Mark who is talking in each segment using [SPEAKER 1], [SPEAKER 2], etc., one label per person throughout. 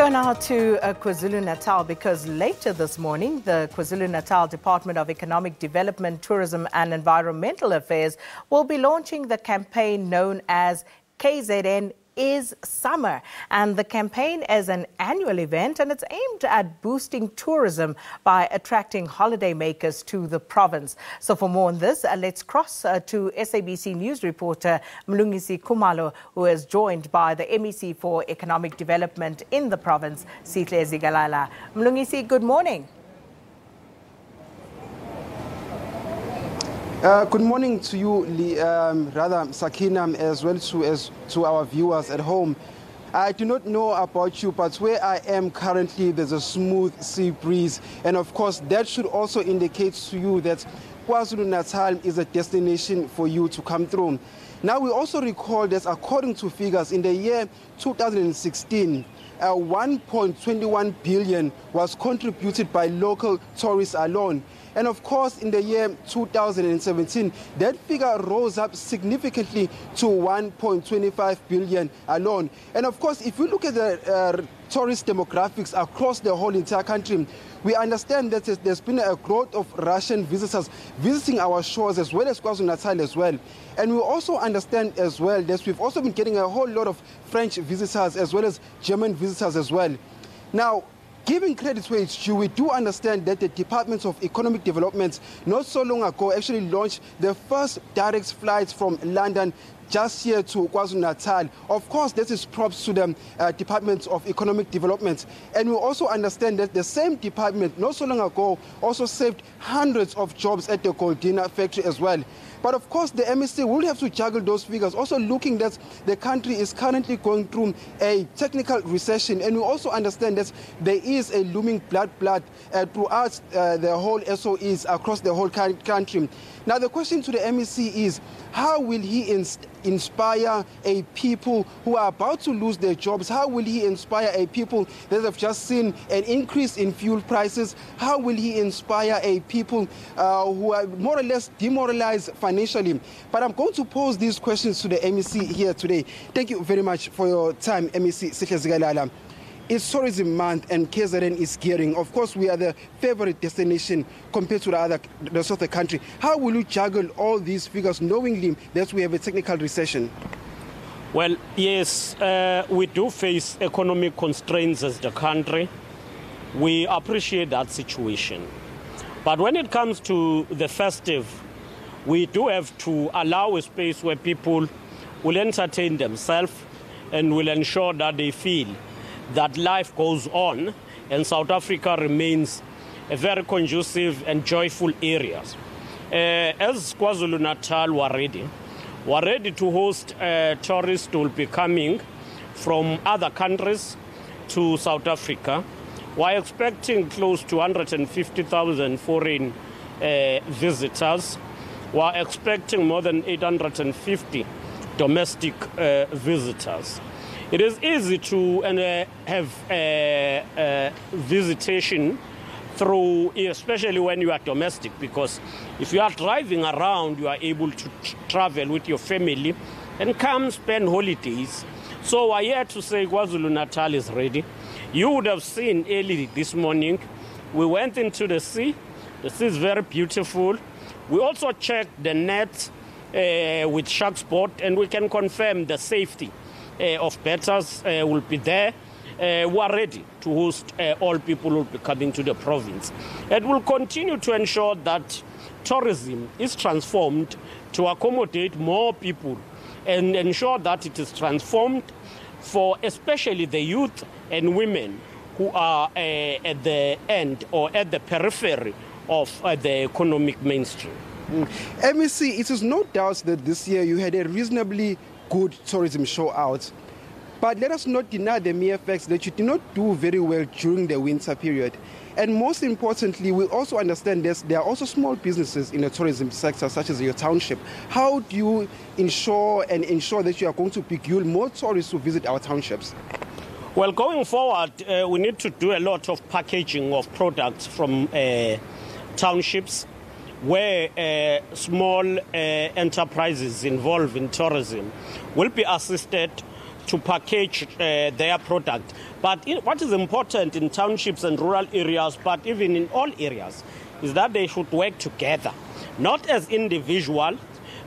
[SPEAKER 1] go now to KwaZulu-Natal because later this morning, the KwaZulu-Natal Department of Economic Development, Tourism and Environmental Affairs will be launching the campaign known as KZN is Summer. And the campaign is an annual event and it's aimed at boosting tourism by attracting holidaymakers to the province. So for more on this, let's cross to SABC News Reporter Mlungisi Khumalo, who is joined by the MEC for Economic Development in the province, Sihle Zikalala. Mlungisi, good morning.
[SPEAKER 2] Good morning to you, Sakina, as well to our viewers at home. I do not know about you, but where I am currently, there's a smooth sea breeze. And of course, that should also indicate to you that KwaZulu-Natal is a destination for you to come through. Now, we also recall that according to figures, in the year 2016, 1.21 billion was contributed by local tourists alone. And of course, in the year 2017, that figure rose up significantly to 1.25 billion alone. And of course, if you look at the tourist demographics across the whole entire country, we understand that there's been a growth of Russian visitors visiting our shores as well as KwaZulu-Natal as well. And we also understand as well that we've also been getting a whole lot of French visitors as well as German visitors as well. Now, giving credit where it's due, we do understand that the Department of Economic Development not so long ago actually launched the first direct flights from London just here to KwaZulu-Natal. Of course, this is props to the Department of Economic Development. And we also understand that the same department not so long ago also saved hundreds of jobs at the Goldina factory as well. But of course, the MEC will have to juggle those figures, also looking that the country is currently going through a technical recession. And we also understand that there is a looming blood throughout the whole SOEs across the whole country. Now, the question to the MEC is, how will he inspire a people who are about to lose their jobs? How will he inspire a people that have just seen an increase in fuel prices? How will he inspire a people who are more or less demoralized financially? But I'm going to pose these questions to the MEC here today. Thank you very much for your time, MEC Sihle Zikalala. It's tourism month and KZN is gearing. Of course, we are the favorite destination compared to the rest of the country. How will you juggle all these figures knowingly that we have a technical recession?
[SPEAKER 3] Well, yes, we do face economic constraints as the country. We appreciate that situation. But when it comes to the festive, we do have to allow a space where people will entertain themselves and will ensure that they feel that life goes on and South Africa remains a very conducive and joyful area. As KwaZulu-Natal, we're ready to host tourists who will be coming from other countries to South Africa. We're expecting close to 150,000 foreign visitors. We're expecting more than 850 domestic visitors. It is easy to have visitation through, especially when you are domestic, because if you are driving around, you are able to travel with your family and come spend holidays. So I here to say KwaZulu-Natal is ready. You would have seen early this morning, we went into the sea. The sea is very beautiful. We also checked the net with Shark Sport, and we can confirm the safety of bettors will be there. We are ready to host all people who will be coming to the province. It will continue to ensure that tourism is transformed to accommodate more people and ensure that it is transformed for especially the youth and women who are at the end or at the periphery of the economic mainstream.
[SPEAKER 2] MEC, it is no doubt that this year you had a reasonably good tourism show out. But let us not deny the mere facts that you did not do very well during the winter period. And most importantly, we also understand that there are also small businesses in the tourism sector, such as your township. How do you ensure that you are going to beguile more tourists who visit our townships?
[SPEAKER 3] Well, going forward, we need to do a lot of packaging of products from townships, where small enterprises involved in tourism will be assisted to package their product. But what is important in townships and rural areas, but even in all areas, is that they should work together, not as individuals,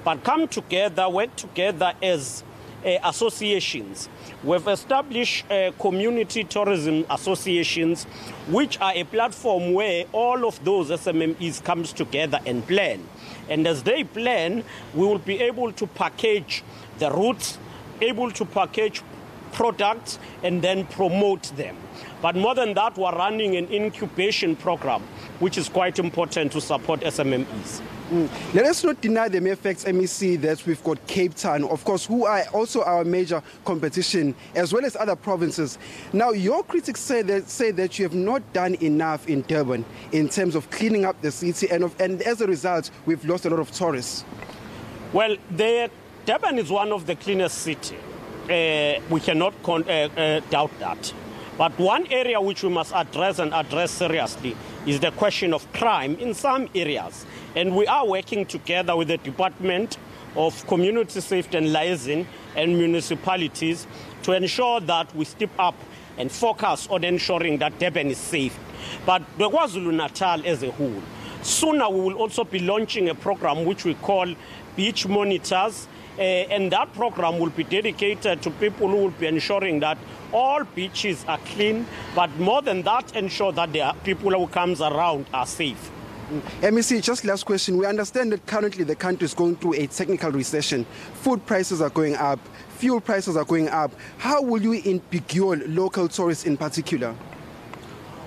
[SPEAKER 3] but come together, work together as associations. We've established community tourism associations, which are a platform where all of those SMMEs comes together and plan. And as they plan, we will be able to package the routes, able to package products, and then promote them. But more than that, we're running an incubation program, which is quite important to support SMMEs.
[SPEAKER 2] Let us not deny the mere facts, MEC, that we've got Cape Town, of course, who are also our major competition, as well as other provinces. Now, your critics say that you have not done enough in Durban in terms of cleaning up the city, and as a result, we've lost a lot of tourists.
[SPEAKER 3] Well, Durban is one of the cleanest cities. We cannot doubt that. But one area which we must address and address seriously is the question of crime in some areas. And we are working together with the Department of Community Safety and Liaison and municipalities to ensure that we step up and focus on ensuring that Durban is safe. But the KwaZulu-Natal as a whole, sooner we will also be launching a program which we call Beach Monitors, and that program will be dedicated to people who will be ensuring that all beaches are clean, but more than that, ensure that the people who comes around are safe.
[SPEAKER 2] MEC, just last question. We understand that currently the country is going through a technical recession. Food prices are going up, fuel prices are going up. How will you impugn local tourists in particular?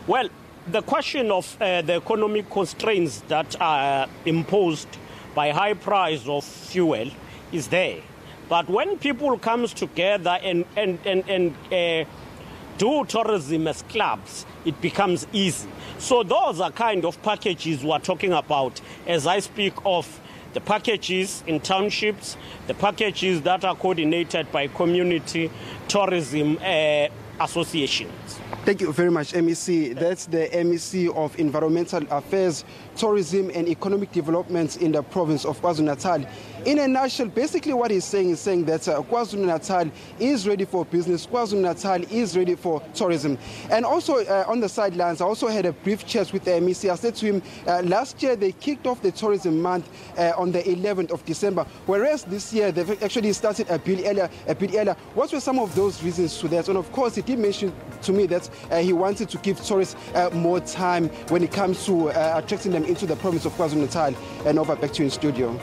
[SPEAKER 3] Well, the question of the economic constraints that are imposed by high price of fuel is there. But when people comes together and do tourism as clubs, it becomes easy. So those are kind of packages we're talking about as I speak of the packages in townships, the packages that are coordinated by community tourism associations.
[SPEAKER 2] Thank you very much, MEC. That's the MEC of Environmental Affairs, Tourism and Economic Development in the province of KwaZulu-Natal. In a nutshell, basically what he's saying is that KwaZulu-Natal is ready for business, KwaZulu-Natal is ready for tourism. And also on the sidelines, I also had a brief chat with the MEC. I said to him, last year they kicked off the tourism month on the 11th of December, whereas this year they've actually started a bit earlier. What were some of those reasons to that? And of course, he did mention to me that he wanted to give tourists more time when it comes to attracting them into the province of KwaZulu-Natal. And over back to you in studio.